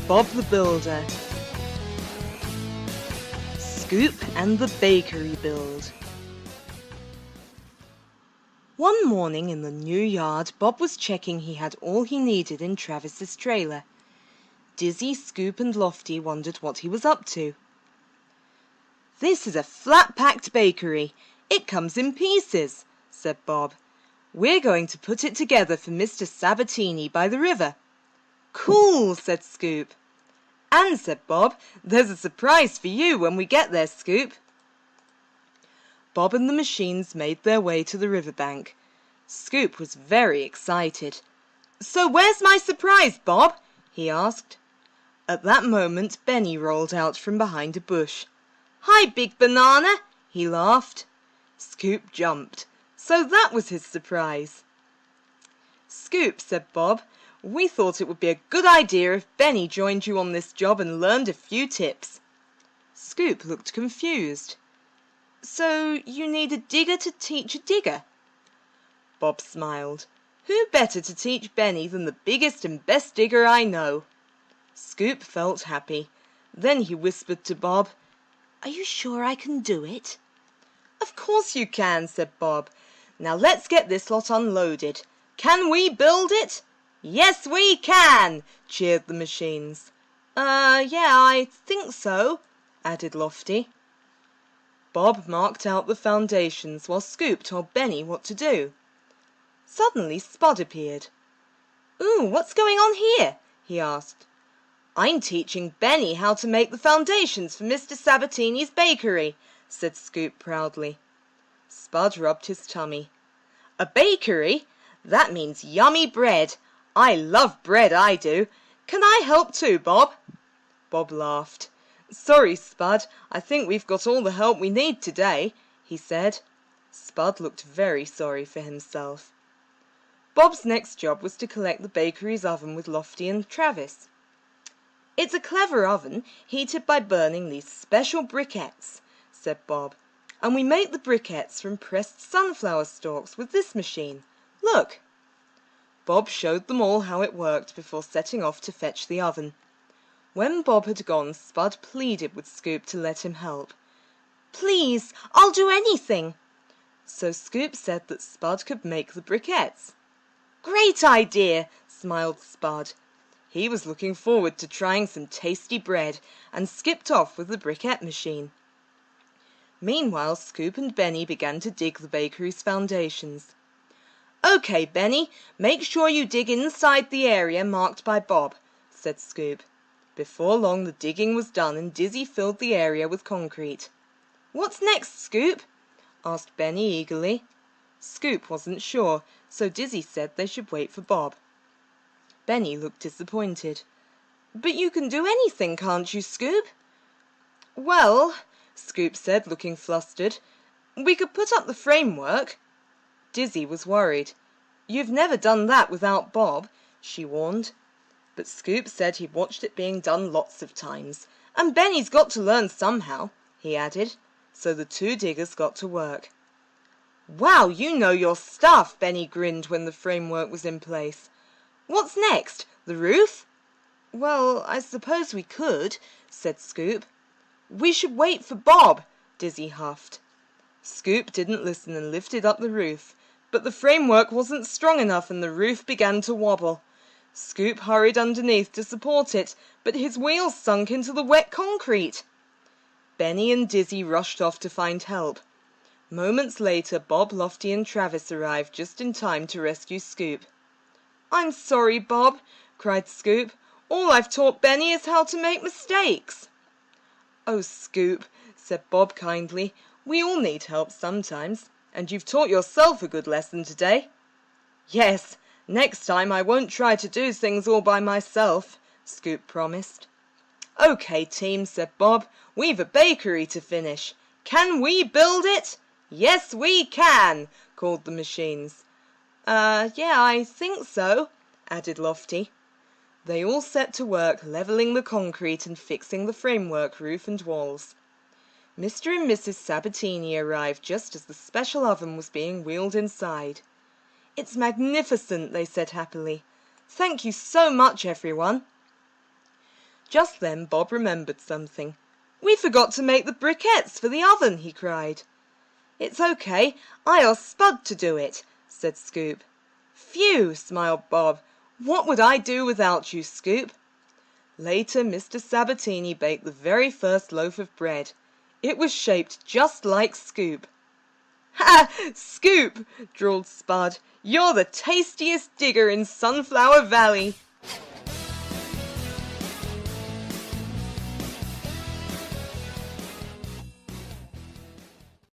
Bob the Builder. Scoop and the Bakery Build. One morning in the new yard, Bob was checking he had all he needed in Travis's trailer. Dizzy, Scoop and Lofty wondered what he was up to. "This is a flat-packed bakery. It comes in pieces," said Bob. "We're going to put it together for Mr. Sabatini by the river." "Cool," said Scoop. "And," said Bob, "there's a surprise for you when we get there, Scoop." Bob and the machines made their way to the riverbank. Scoop was very excited. "So where's my surprise, Bob?" he asked. At that moment Benny rolled out from behind a bush. "Hi, Big Banana," he laughed. Scoop jumped. So that was his surprise. "Scoop," said Bob, "we thought it would be a good idea if Benny joined you on this job and learned a few tips." Scoop looked confused. "So you need a digger to teach a digger?" Bob smiled. "Who better to teach Benny than the biggest and best digger I know?" Scoop felt happy. Then he whispered to Bob, "Are you sure I can do it?" "Of course you can," said Bob. "Now let's get this lot unloaded. Can we build it?" "Yes, we can!" cheered the machines. Yeah, I think so," added Lofty. Bob marked out the foundations while Scoop told Benny what to do. Suddenly Spud appeared. "Ooh, what's going on here?" he asked. "I'm teaching Benny how to make the foundations for Mr. Sabatini's bakery," said Scoop proudly. Spud rubbed his tummy. "A bakery? That means yummy bread. I love bread, I do. Can I help too, Bob?" Bob laughed. "Sorry, Spud, I think we've got all the help we need today," he said. Spud looked very sorry for himself. Bob's next job was to collect the bakery's oven with Lofty and Travis. "It's a clever oven, heated by burning these special briquettes," said Bob. "And we make the briquettes from pressed sunflower stalks with this machine. Look." Bob showed them all how it worked before setting off to fetch the oven. When Bob had gone, Spud pleaded with Scoop to let him help. "Please, I'll do anything." So Scoop said that Spud could make the briquettes. "Great idea," smiled Spud. He was looking forward to trying some tasty bread and skipped off with the briquette machine. Meanwhile, Scoop and Benny began to dig the bakery's foundations. "OK, Benny, make sure you dig inside the area marked by Bob," said Scoop. Before long the digging was done and Dizzy filled the area with concrete. "What's next, Scoop?" asked Benny eagerly. Scoop wasn't sure, so Dizzy said they should wait for Bob. Benny looked disappointed. "But you can do anything, can't you, Scoop?" "Well," Scoop said, looking flustered, "we could put up the framework." Dizzy was worried. "You've never done that without Bob," she warned. But Scoop said he'd watched it being done lots of times. "And Benny's got to learn somehow," he added. So the two diggers got to work. "Wow, you know your stuff," Benny grinned when the framework was in place. "What's next? The roof?" "Well, I suppose we could," said Scoop. "We should wait for Bob," Dizzy huffed. Scoop didn't listen and lifted up the roof, but the framework wasn't strong enough and the roof began to wobble. Scoop hurried underneath to support it, but his wheels sunk into the wet concrete. Benny and Dizzy rushed off to find help. Moments later, Bob, Lofty and Travis arrived just in time to rescue Scoop. "I'm sorry, Bob," cried Scoop. "All I've taught Benny is how to make mistakes." "Oh, Scoop," said Bob kindly, "we all need help sometimes, and you've taught yourself a good lesson today." "Yes, next time I won't try to do things all by myself," Scoop promised. "OK, team," said Bob, "we've a bakery to finish. Can we build it?" "Yes, we can," called the machines. Yeah, I think so," added Lofty. They all set to work levelling the concrete and fixing the framework, roof and walls. Mr. and Mrs. Sabatini arrived just as the special oven was being wheeled inside. "It's magnificent," they said happily. "Thank you so much, everyone." Just then Bob remembered something. "We forgot to make the briquettes for the oven," he cried. "It's okay, I asked Spud to do it," said Scoop. "Phew!" smiled Bob. "What would I do without you, Scoop?" Later Mr. Sabatini baked the very first loaf of bread. It was shaped just like Scoop. "Ha! Scoop," drawled Spud, "you're the tastiest digger in Sunflower Valley."